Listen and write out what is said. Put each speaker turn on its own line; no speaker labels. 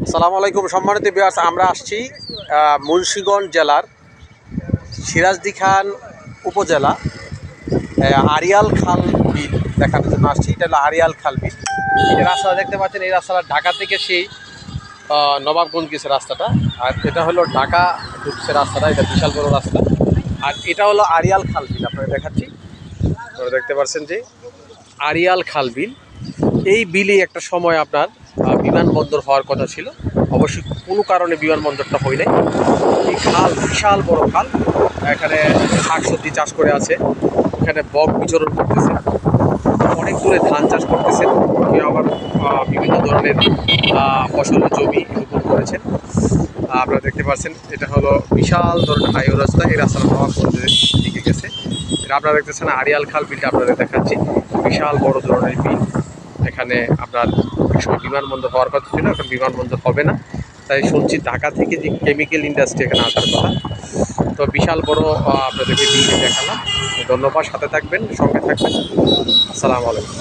আসসালামু আলাইকুম সম্মানিত ভিউয়ার্স, আমরা আসছি মুন্সিগঞ্জ জেলার সিরাজদি খান উপজেলা আড়িয়াল খাল বিল দেখানোর জন্য আসছি। এটা হলো আড়িয়াল খাল বিল। এই রাস্তাটা দেখতে পাচ্ছেন, এই রাস্তাটা ঢাকা থেকে সেই নবাবগঞ্জ গেছে রাস্তাটা। আর এটা হলো ঢাকা ঢুকছে রাস্তাটা, এটা বিশাল বড় রাস্তা। আর এটা হলো আড়িয়াল খাল বিল, আপনারা দেখাচ্ছি। আপনারা দেখতে পাচ্ছেন যে আড়িয়াল খাল বিল। এই বিলে একটা সময় আপনার বিমানবন্দর হওয়ার কথা ছিল, অবশ্যই কোনো কারণে বিমানবন্দরটা হয় নাই। এই খাল বিশাল বড় খাল, এখানে শাকসবজি চাষ করে আছে, এখানে বক বিচরণ করতেছে, অনেক দূরে ধান চাষ করতেছেন, কেউ আবার বিভিন্ন ধরনের ফসল জমি রোপণ করেছেন। আপনারা দেখতে পাচ্ছেন এটা হলো বিশাল ধরনের হাইওয়ে রাস্তা। এই রাস্তাটা নবাবগঞ্জের দিকে গেছে। এটা আপনারা দেখতেছেন আড়িয়াল খাল বিলটা আপনাদের দেখাচ্ছি, বিশাল বড় ধরনের বিল। এখানে আপনার সময় বিমানবন্দর হওয়ার কথা ছিল, এখন বিমানবন্দর হবে না। তাই শুনছি ঢাকা থেকে যে কেমিক্যাল ইন্ডাস্ট্রি এখানে আসার কথা। তো বিশাল বড় আপনাদেরকে বিল দেখালাম। ধন্যবাদ, সাথে থাকবেন, সঙ্গে থাকবেন। আসসালামু আলাইকুম।